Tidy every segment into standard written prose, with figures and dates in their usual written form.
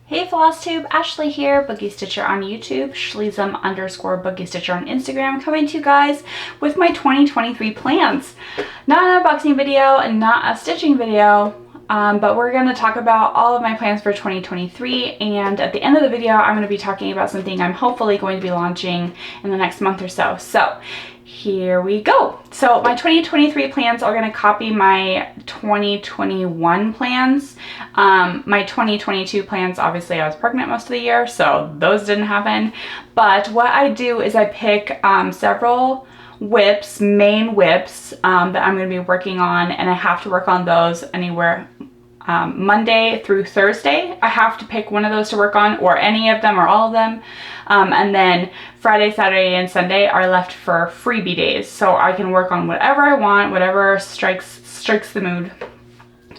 Hey Flosstube, Ashley here, Boogie Stitcher on YouTube, Schleezum_Boogie Stitcher on Instagram, coming to you guys with my 2023 plans. Not an unboxing video and not a stitching video, but we're going to talk about all of my plans for 2023, and at the end of the video I'm going to be talking about something I'm hopefully going to be launching in the next month or so. So here we go. So my 2023 plans are going to copy my 2021 plans. My 2022 plans, obviously I was pregnant most of the year, so those didn't happen. But what I do is I pick several whips, main whips, that I'm going to be working on, and I have to work on those anywhere Monday through Thursday. I have to pick one of those to work on, or any of them or all of them. And then Friday, Saturday, and Sunday are left for freebie days. So I can work on whatever I want, whatever strikes the mood.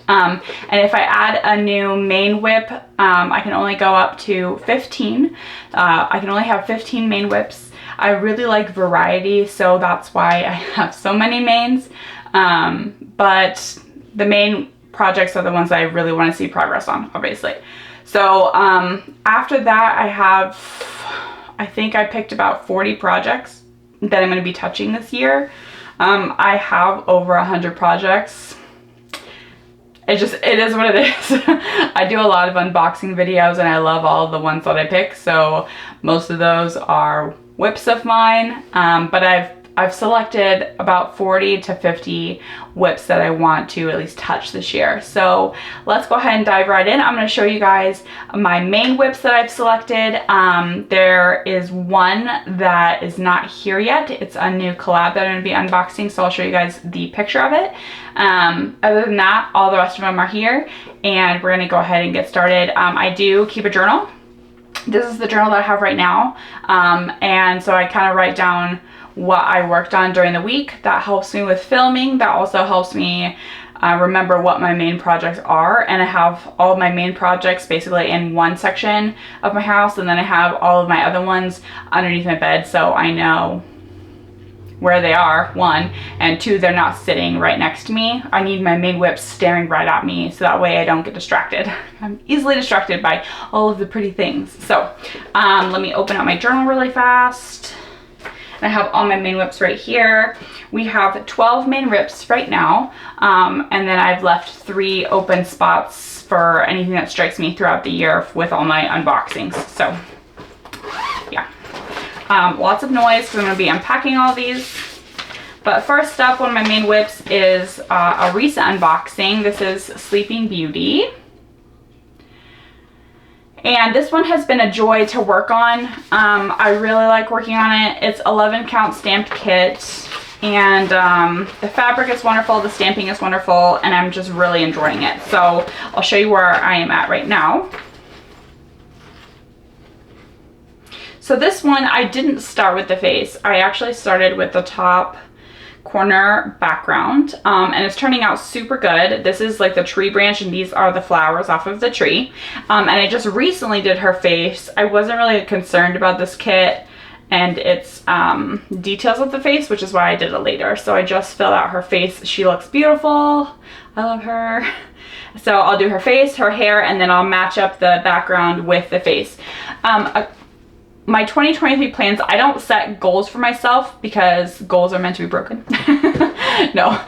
And if I add a new main whip, I can only go up to 15. I can only have 15 main whips. I really like variety, so that's why I have so many mains. But the main projects are the ones that I really want to see progress on, obviously. So after that, I think I picked about 40 projects that I'm going to be touching this year. I have over 100 projects. It is what it is. I do a lot of unboxing videos and I love all of the ones that I pick. So most of those are whips of mine, but I've selected about 40 to 50 whips that I want to at least touch this year. So let's go ahead and dive right in. I'm going to show you guys my main whips that I've selected. There is one that is not here yet. It's a new collab that I'm going to be unboxing, so I'll show you guys the picture of it. Other than that, all the rest of them are here, and we're going to go ahead and get started. I do keep a journal. This is the journal that I have right now, and so I kind of write down what I worked on during the week. That helps me with filming. That also helps me remember what my main projects are, and I have all of my main projects basically in one section of my house, and then I have all of my other ones underneath my bed, so I know where they are, one, and two, they're not sitting right next to me. I need my main whips staring right at me, so that way I don't get distracted. I'm easily distracted by all of the pretty things. So let me open up my journal really fast. I have all my main whips right here. We have 12 main whips right now, and then I've left 3 open spots for anything that strikes me throughout the year with all my unboxings. So yeah, lots of noise because I'm going to be unpacking all these. But first up, one of my main whips is a recent unboxing. This is Sleeping Beauty. And this one has been a joy to work on. I really like working on it. It's 11 count stamped kit, and the fabric is wonderful, the stamping is wonderful, and I'm just really enjoying it. So I'll show you where I am at right now. So this one, I didn't start with the face. I actually started with the top corner background, and it's turning out super good. This is like the tree branch, and these are the flowers off of the tree. And I just recently did her face. I wasn't really concerned about this kit and its details of the face, which is why I did it later. So I just filled out her face. She looks beautiful. I love her. So I'll do her face, her hair, and then I'll match up the background with the face. My 2023 plans, I don't set goals for myself because goals are meant to be broken. No.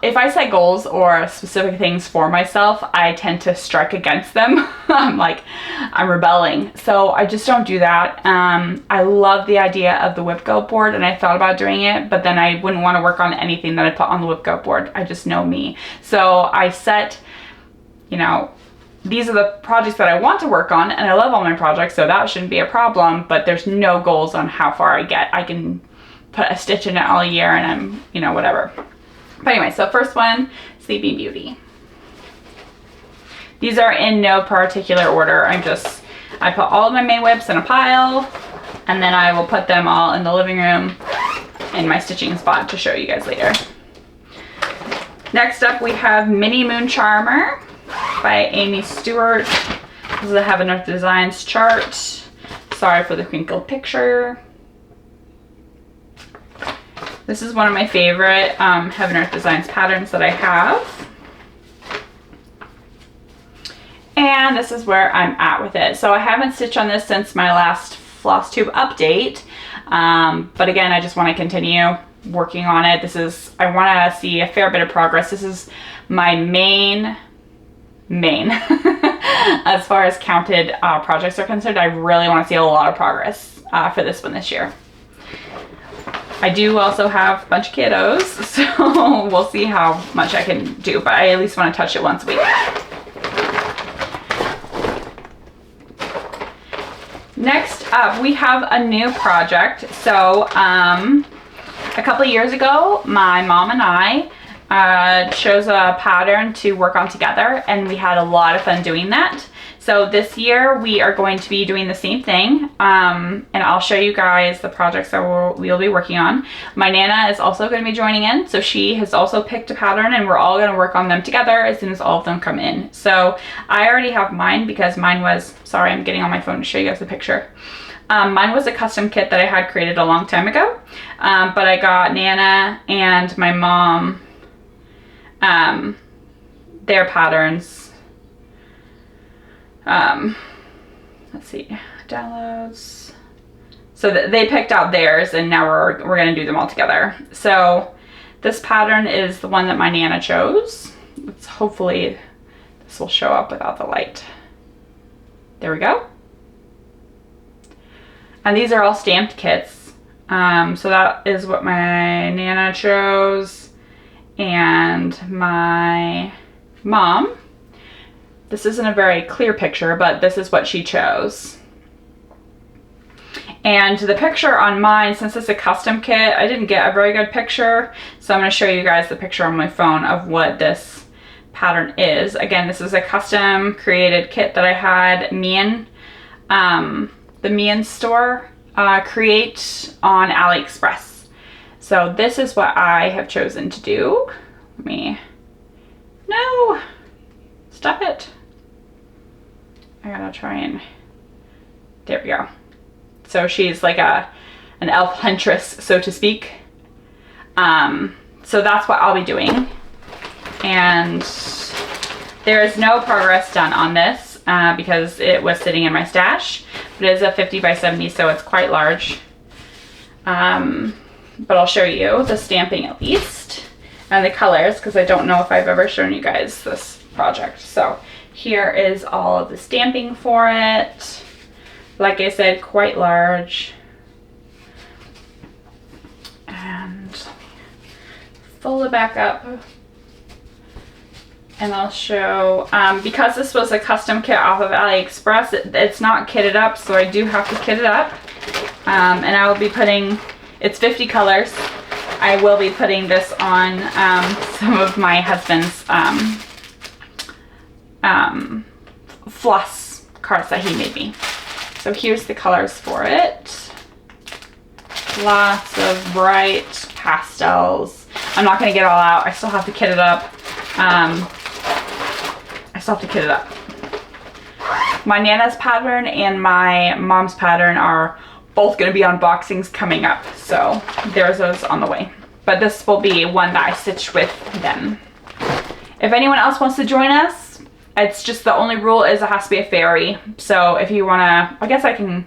If I set goals or specific things for myself, I tend to strike against them. I'm rebelling. So I just don't do that. I love the idea of the whip go board, and I thought about doing it, but then I wouldn't want to work on anything that I put on the whip go board. I just know me. So I set, these are the projects that I want to work on, and I love all my projects, so that shouldn't be a problem, but there's no goals on how far I get. I can put a stitch in it all year and I'm, whatever. But anyway, so first one, Sleeping Beauty. These are in no particular order. I put all of my main whips in a pile, and then I will put them all in the living room in my stitching spot to show you guys later. Next up, we have Mini Moon Charmer by Amy Stewart. This is a Heaven Earth Designs chart. Sorry for the crinkled picture. This is one of my favorite Heaven Earth Designs patterns that I have. And this is where I'm at with it. So I haven't stitched on this since my last Flosstube update. But again, I just want to continue working on it. I want to see a fair bit of progress. This is my main as far as counted projects are concerned. I really want to see a lot of progress for this one this year. I do also have a bunch of kiddos, so we'll see how much I can do, but I at least want to touch it once a week. Next up, we have a new project. So a couple of years ago, my mom and I chose a pattern to work on together, and we had a lot of fun doing that. So this year we are going to be doing the same thing, and I'll show you guys the projects that we'll be working on. My Nana is also going to be joining in, so she has also picked a pattern, and we're all going to work on them together as soon as all of them come in. So I already have mine because mine was, sorry, I'm getting on my phone to show you guys the picture. Mine was a custom kit that I had created a long time ago, but I got Nana and my mom their patterns. Let's see, downloads. So they picked out theirs, and now we're gonna do them all together. So this pattern is the one that my Nana chose. Hopefully this will show up without the light. There we go. And these are all stamped kits. So that is what my Nana chose, and my mom. This isn't a very clear picture, but this is what she chose. And the picture on mine, since it's a custom kit, I didn't get a very good picture. So I'm going to show you guys the picture on my phone of what this pattern is. Again, this is a custom created kit that I had the Mian store create on AliExpress. So this is what I have chosen to do. No, stop it. I gotta try and, there we go. So she's like an elf huntress, so to speak. So that's what I'll be doing. And there is no progress done on this because it was sitting in my stash. But it is a 50 by 70, so it's quite large. But I'll show you the stamping at least, and the colors, because I don't know if I've ever shown you guys this project. So here is all of the stamping for it. Like I said, quite large. And fold it back up. And I'll show, because this was a custom kit off of AliExpress, it's not kitted up, so I do have to kit it up. And I will be putting, it's 50 colors. I will be putting this on some of my husband's floss cards that he made me. So here's the colors for it. Lots of bright pastels. I'm not going to get all out. I still have to kit it up. My Nana's pattern and my mom's pattern are both going to be unboxings coming up. So there's those on the way. But this will be one that I stitched with them. If anyone else wants to join us, it's just the only rule is it has to be a fairy. So if you want to, I guess I can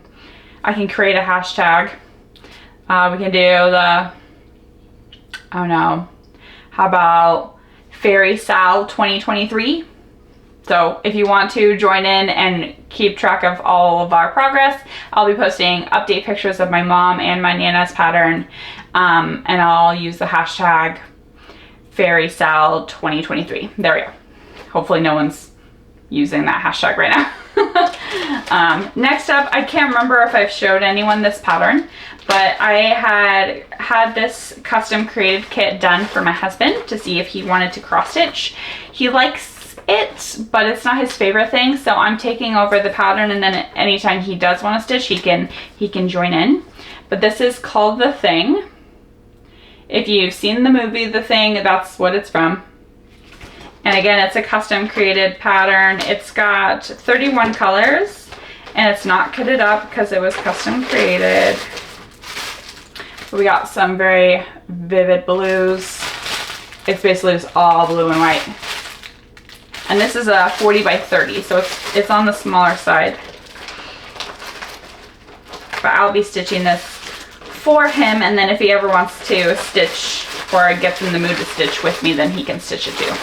create a hashtag. We can do the, oh no, how about Fairy Sal 2023? So if you want to join in and keep track of all of our progress, I'll be posting update pictures of my mom and my Nana's pattern, and I'll use the hashtag Fairy Sal 2023. There we go. Hopefully no one's using that hashtag right now. Next up, I can't remember if I've showed anyone this pattern, but I had this custom created kit done for my husband to see if he wanted to cross stitch. He likes it, but it's not his favorite thing, so I'm taking over the pattern, and then anytime he does want to stitch, he can join in. But this is called The Thing. If you've seen the movie The Thing, that's what it's from. And again, it's a custom created pattern. It's got 31 colors, and it's not kitted up because it was custom created. We got some very vivid blues. It's basically just all blue and white. And this is a 40 by 30, so it's on the smaller side. But I'll be stitching this for him, and then if he ever wants to stitch or gets in the mood to stitch with me, then he can stitch it too.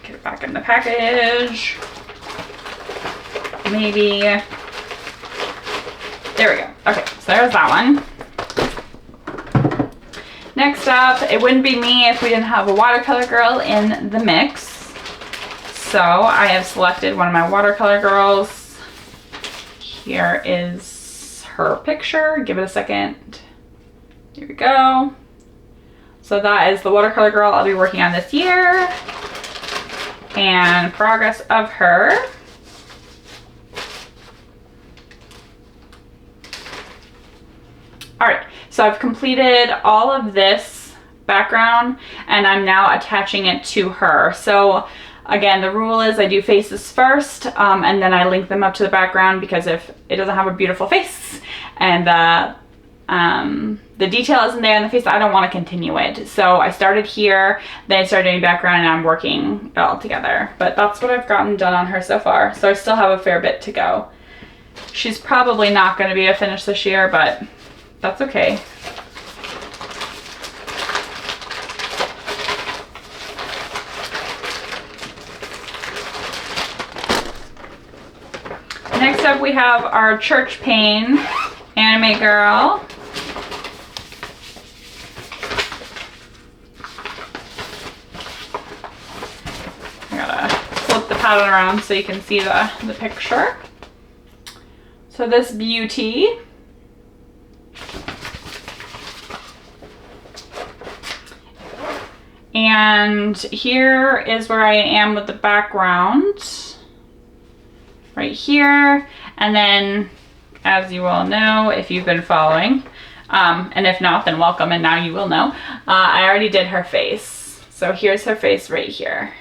Get it back in the package. Maybe. There we go. Okay, so there's that one. Next up, it wouldn't be me if we didn't have a watercolor girl in the mix. So I have selected one of my watercolor girls. Here is her picture. Give it a second. Here we go. So that is the watercolor girl I'll be working on this year. And progress of her. All right, so I've completed all of this background and I'm now attaching it to her. So again, the rule is I do faces first and then I link them up to the background, because if it doesn't have a beautiful face and the detail isn't there in the face, I don't want to continue it. So I started here, then I started doing background, and I'm working it all together. But that's what I've gotten done on her so far. So I still have a fair bit to go. She's probably not going to be a finish this year, but that's okay. Next up we have our Church Pain anime girl. I gotta flip the pattern around so you can see the picture. So this beauty and here is where I am with the background, right here. And then, as you all know, if you've been following, and if not, then welcome, and now you will know, I already did her face. So here's her face right here.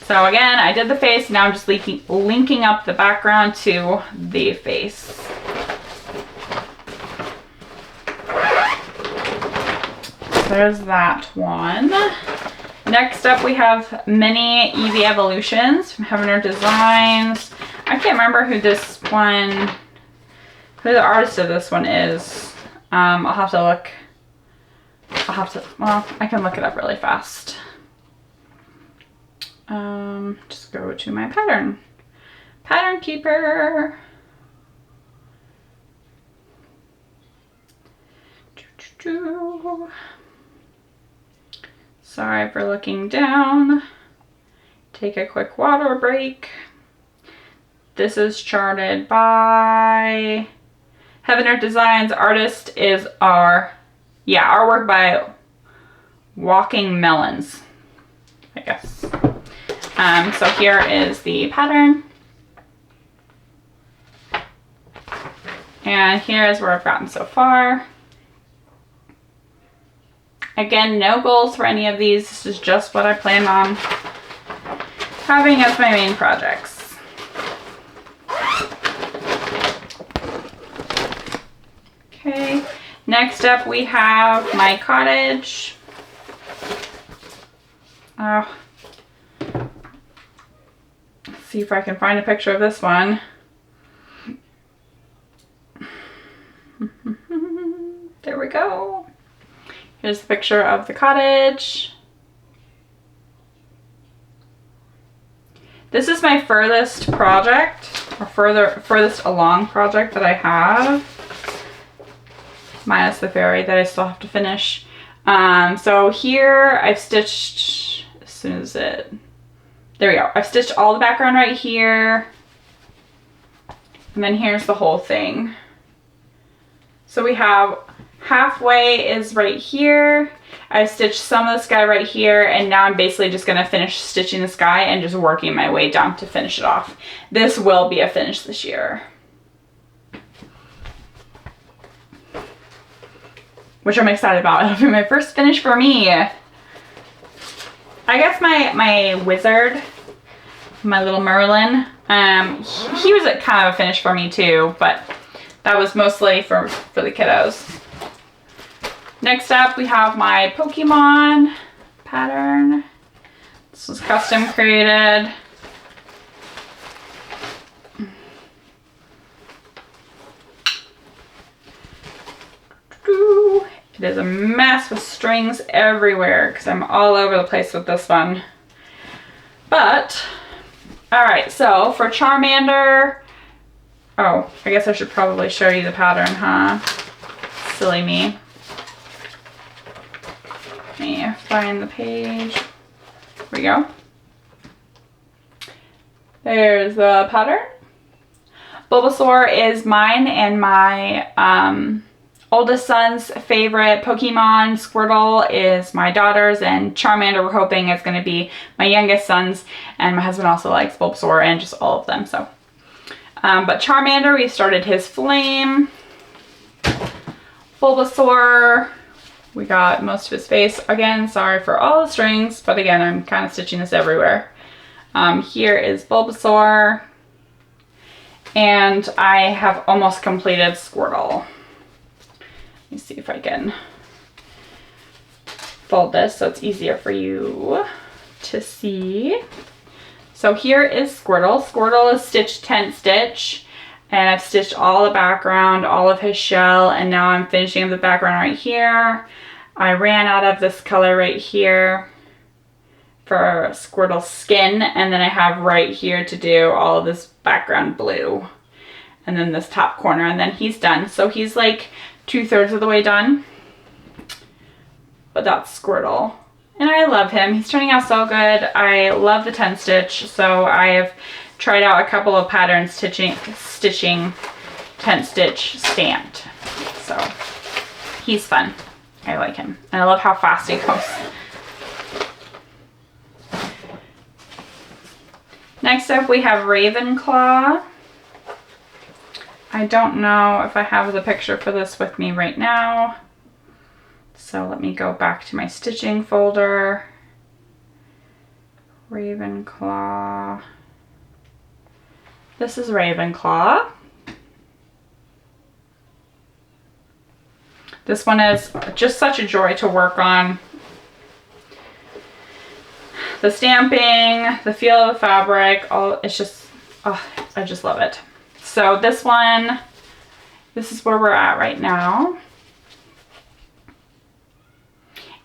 So again, I did the face, now I'm just linking up the background to the face. There's that one. Next up we have Mini Eevee Evolutions from Heaven Earth Designs. I can't remember who the artist of this one is. I'll have to look. Well, I can look it up really fast. Just go to my pattern. Pattern Keeper. Sorry for looking down. Take a quick water break. This is charted by Heaven Earth Designs. Artist is artwork by Walking Melons, I guess. So here is the pattern. And here is where I've gotten so far. Again, no goals for any of these. This is just what I plan on having as my main projects. Okay, next up we have my cottage. Let's see if I can find a picture of this one. There we go. Here's the picture of the cottage. This is my furthest project, or furthest along project that I have, minus the fairy that I still have to finish. So here I've stitched, as soon as there we go. I've stitched all the background right here, and then here's the whole thing. So we have halfway is right here. I stitched some of the sky right here, and now I'm basically just going to finish stitching the sky and just working my way down to finish it off. This will be a finish this year, which I'm excited about. It'll be my first finish for me. I guess my wizard, my little Merlin, he was kind of a finish for me too, but that was mostly for the kiddos. Next up, we have my Pokemon pattern. This was custom created. It is a mess with strings everywhere because I'm all over the place with this one. But, alright, so for Charmander, oh, I guess I should probably show you the pattern, huh? Silly me. Let me find the page. Here we go. There's the pattern. Bulbasaur is mine and my oldest son's favorite Pokemon. Squirtle is my daughter's, and Charmander we're hoping is going to be my youngest son's, and my husband also likes Bulbasaur and just all of them. So, but Charmander, we started his flame. Bulbasaur, we got most of his face. Again, sorry for all the strings, but again, I'm kind of stitching this everywhere. Here is Bulbasaur, and I have almost completed Squirtle. Let me see if I can fold this so it's easier for you to see. So here is Squirtle. Squirtle is stitched 10 stitch, and I've stitched all the background, all of his shell, and now I'm finishing up the background right here. I ran out of this color right here for Squirtle's skin, and then I have right here to do all of this background blue, and then this top corner, and then he's done. So he's like 2/3 of the way done, but that's Squirtle, and I love him. He's turning out so good. I love the 10 stitch, so I have tried out a couple of patterns stitching 10 stitch stamped, so he's fun. I like him, and I love how fast he goes. Next up, we have Ravenclaw. I don't know if I have the picture for this with me right now. So let me go back to my stitching folder. Ravenclaw. This is Ravenclaw. This one is just such a joy to work on. The stamping, the feel of the fabric, it's just, oh, I just love it. So this one, this is where we're at right now.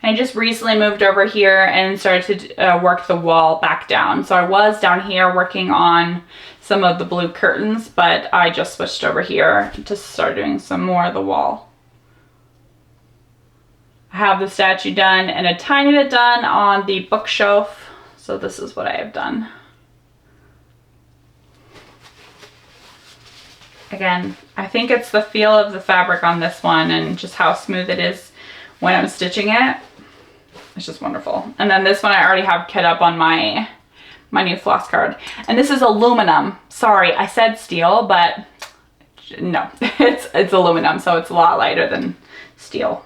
And I just recently moved over here and started to work the wall back down. So I was down here working on some of the blue curtains, but I just switched over here to start doing some more of the wall. I have the statue done and a tiny bit done on the bookshelf. So this is what I have done. Again, I think it's the feel of the fabric on this one and just how smooth it is when I'm stitching it. It's just wonderful. And then this one I already have cut up on my new floss card. And this is aluminum. Sorry, I said steel, but no, it's aluminum, so it's a lot lighter than steel.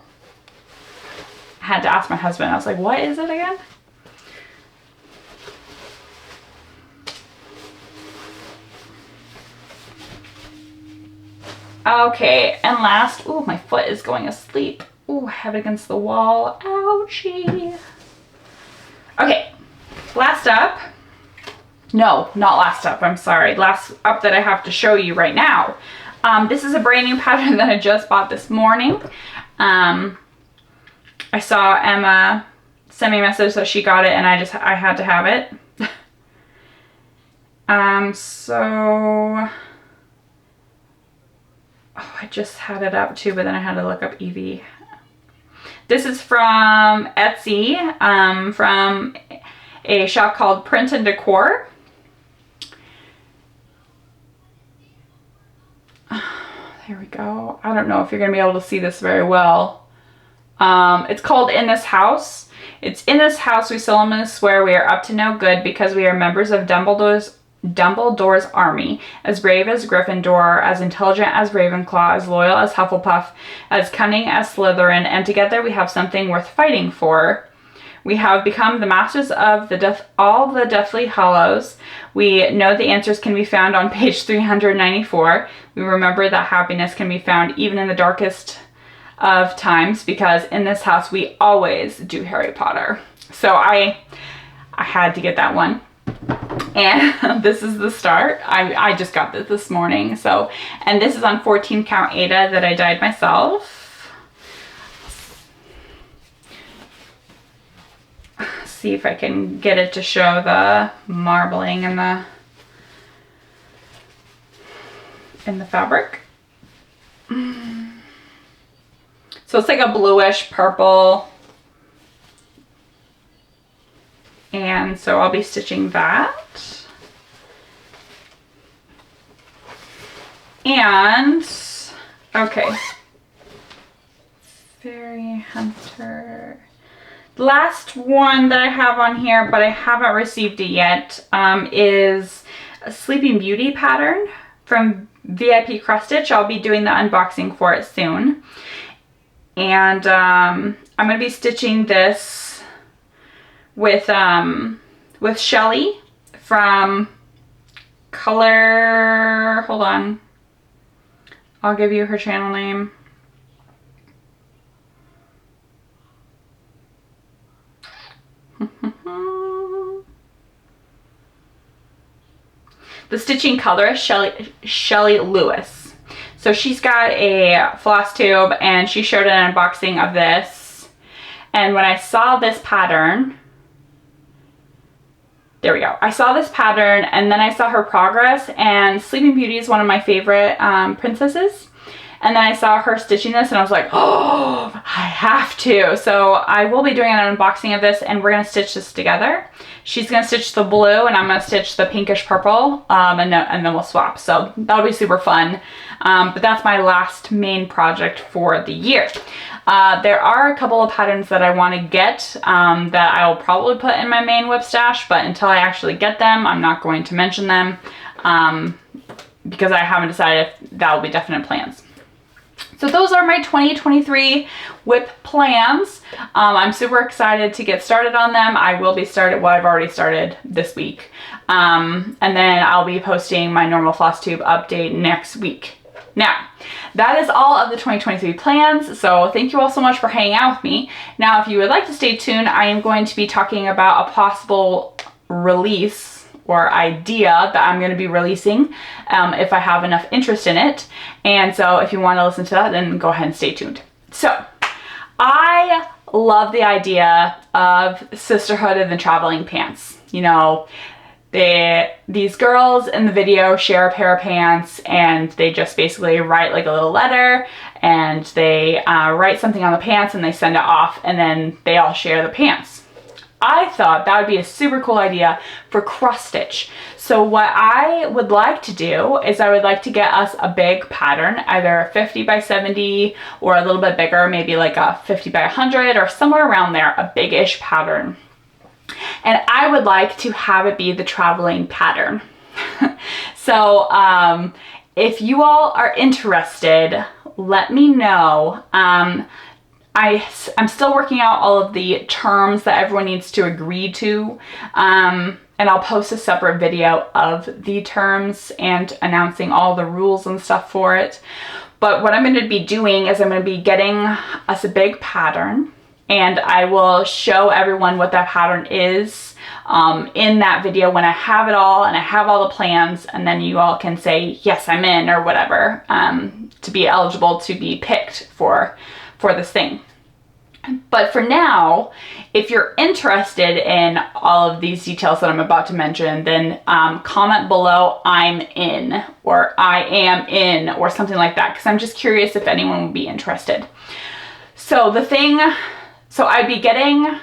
I had to ask my husband. I was like, what is it again? Okay, and last, ooh, my foot is going asleep. Ooh, I have it against the wall. Ouchie. Okay, last up. No, not last up, I'm sorry. Last up that I have to show you right now. This is a brand new pattern that I just bought this morning. I saw Emma send me a message that she got it and I had to have it. Oh, I just had it up too, but then I had to look up Evie. This is from Etsy, from a shop called Print and Decor. There we go. I don't know if you're going to be able to see this very well. It's called In This House. It's in this house we solemnly swear we are up to no good because we are members of Dumbledore's army, as brave as Gryffindor, as intelligent as Ravenclaw, as loyal as Hufflepuff, as cunning as Slytherin, and together we have something worth fighting for. We have become the masters of all the Deathly Hallows. We know the answers can be found on page 394. We remember that happiness can be found even in the darkest of times because in this house we always do Harry Potter. So I had to get that one. And this is the start. I just got this morning. So, and this is on 14 count Ada that I dyed myself. See if I can get it to show the marbling in the fabric. So it's like a bluish purple. And so I'll be stitching that. And, okay. Fairy Hunter. Last one that I have on here, but I haven't received it yet, is a Sleeping Beauty pattern from VIP Cross Stitch. I'll be doing the unboxing for it soon. And I'm going to be stitching this with Shelly from Color, hold on, I'll give you her channel name. The stitching colorist, Shelly Lewis. So she's got a Flosstube and she showed an unboxing of this. And when I saw this pattern, there we go. I saw this pattern and then I saw her progress, and Sleeping Beauty is one of my favorite princesses. And then I saw her stitching this and I was like, oh, I have to. So I will be doing an unboxing of this and we're going to stitch this together. She's going to stitch the blue and I'm going to stitch the pinkish purple, and then we'll swap. So that'll be super fun. But that's my last main project for the year. There are a couple of patterns that I want to get that I will probably put in my main whip stash, but until I actually get them, I'm not going to mention them because I haven't decided if that will be definite plans. So those are my 2023 whip plans. I'm super excited to get started on them. I will be started, well, I've already started this week. And then I'll be posting my normal Flosstube update next week. Now, that is all of the 2023 plans, so thank you all so much for hanging out with me. Now, if you would like to stay tuned, I am going to be talking about a possible release or idea that I'm going to be releasing if I have enough interest in it. And so if you want to listen to that, then go ahead and stay tuned. So I love the idea of sisterhood of the traveling pants. You know, these girls in the video share a pair of pants and they just basically write like a little letter and they write something on the pants and they send it off and then they all share the pants. I thought that would be a super cool idea for cross stitch. So what I would like to do is I would like to get us a big pattern, either 50 by 70 or a little bit bigger, maybe like a 50 by 100 or somewhere around there, a big-ish pattern. And I would like to have it be the traveling pattern. So if you all are interested, let me know. I'm still working out all of the terms that everyone needs to agree to, and I'll post a separate video of the terms and announcing all the rules and stuff for it. But what I'm going to be doing is I'm going to be getting us a big pattern, and I will show everyone what that pattern is in that video when I have it all and I have all the plans, and then you all can say, yes, I'm in, or whatever, to be eligible to be picked for this thing. But for now, if you're interested in all of these details that I'm about to mention, then comment below I'm in or I am in or something like that, because I'm just curious if anyone would be interested. So I'd be getting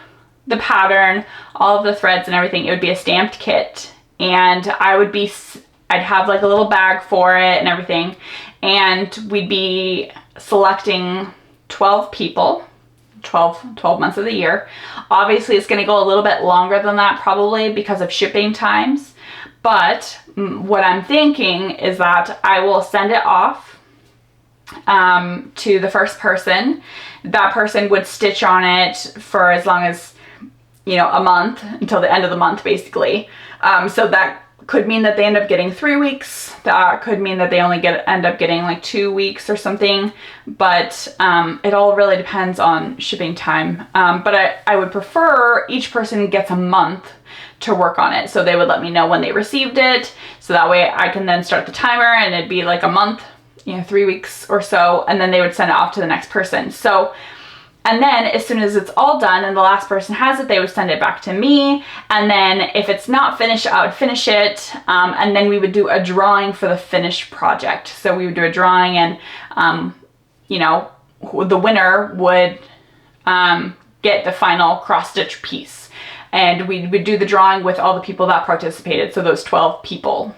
the pattern, all of the threads and everything. It would be a stamped kit, and I'd have like a little bag for it and everything, and we'd be selecting 12 people. 12 months of the year. Obviously, it's going to go a little bit longer than that probably because of shipping times. But what I'm thinking is that I will send it off to the first person. That person would stitch on it for as long as, you know, a month, until the end of the month basically. So that could mean that they end up getting 3 weeks. That could mean that they only end up getting like 2 weeks or something. But it all really depends on shipping time. But I would prefer each person gets a month to work on it. So they would let me know when they received it. So that way I can then start the timer and it'd be like a month, 3 weeks or so. And then they would send it off to the next person. So, and then as soon as it's all done and the last person has it, they would send it back to me. And then if it's not finished, I would finish it. And then we would do a drawing for the finished project. So we would do a drawing and, the winner would get the final cross-stitch piece. And we would do the drawing with all the people that participated. So those 12 people.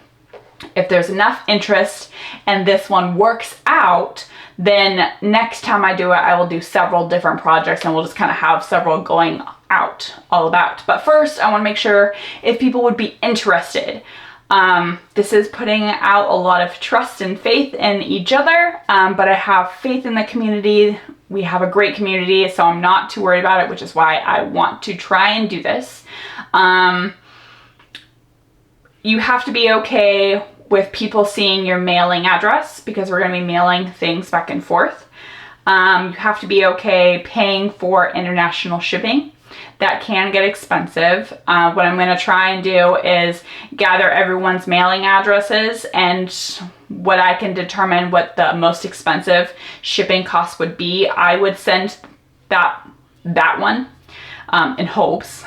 If there's enough interest and this one works out, then next time I do it, I will do several different projects and we'll just kind of have several going out all about. But first, I want to make sure if people would be interested. This is putting out a lot of trust and faith in each other, but I have faith in the community. We have a great community, so I'm not too worried about it, which is why I want to try and do this. You have to be okay with people seeing your mailing address because we're going to be mailing things back and forth. You have to be okay paying for international shipping. That can get expensive. What I'm going to try and do is gather everyone's mailing addresses and what I can determine what the most expensive shipping cost would be. I would send that one in hopes.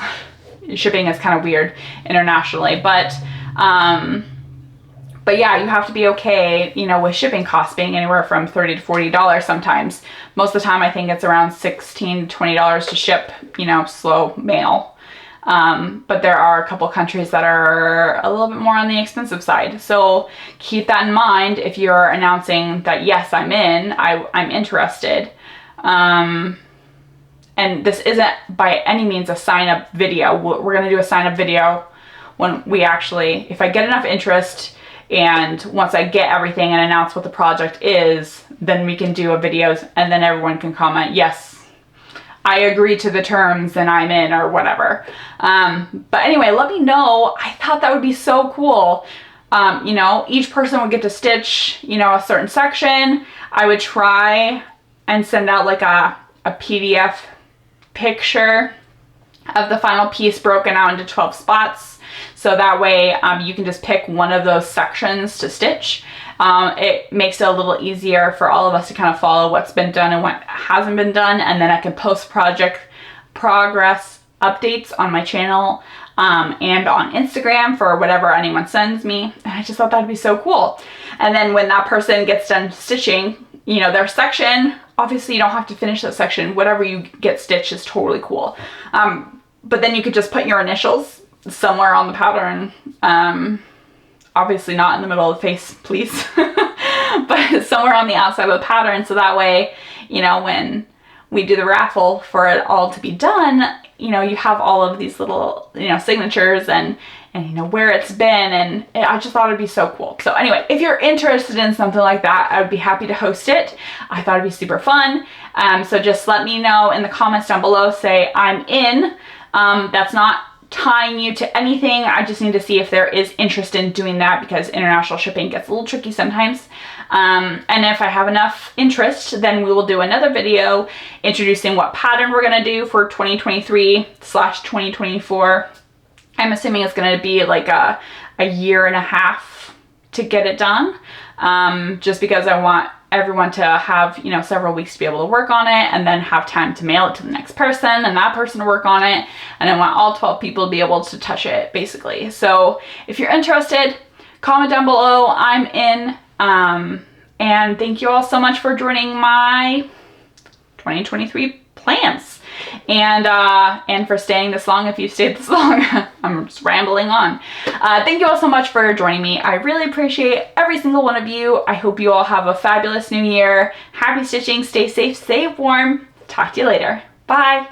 Shipping is kind of weird internationally, but yeah, you have to be okay, with shipping costs being anywhere from $30 to $40 sometimes. Most of the time, I think it's around $16 to $20 to ship, slow mail. But there are a couple countries that are a little bit more on the expensive side. So keep that in mind if you're announcing that, yes, I'm interested. And this isn't by any means a sign-up video. We're going to do a sign-up video when if I get enough interest. And once I get everything and announce what the project is, then we can do a video and then everyone can comment, yes, I agree to the terms and I'm in or whatever. But anyway, let me know. I thought that would be so cool. Each person would get to stitch, a certain section. I would try and send out like a PDF picture of the final piece broken out into 12 spots. So that way you can just pick one of those sections to stitch. It makes it a little easier for all of us to kind of follow what's been done and what hasn't been done. And then I can post project progress updates on my channel and on Instagram for whatever anyone sends me. And I just thought that'd be so cool. And then when that person gets done stitching, their section, obviously you don't have to finish that section. Whatever you get stitched is totally cool. But then you could just put your initials somewhere on the pattern. Obviously not in the middle of the face, please. But somewhere on the outside of the pattern. So that way, when we do the raffle for it all to be done, you have all of these little, signatures and where it's been. And I just thought it'd be so cool. So anyway, if you're interested in something like that, I would be happy to host it. I thought it'd be super fun. So just let me know in the comments down below, say I'm in. That's not tying you to anything. I just need to see if there is interest in doing that because international shipping gets a little tricky sometimes. And if I have enough interest, then we will do another video introducing what pattern we're going to do for 2023/2024. I'm assuming it's going to be like a year and a half to get it done. Just because I want everyone to have, several weeks to be able to work on it and then have time to mail it to the next person and that person to work on it. And I want all 12 people to be able to touch it, basically. So if you're interested, comment down below. I'm in. And thank you all so much for joining my 2023 plans. And for staying this long if you stayed this long. I'm just rambling on. Thank you all so much for joining me. I really appreciate every single one of you. I hope you all have a fabulous new year. Happy stitching. Stay safe, stay warm. Talk to you later. Bye.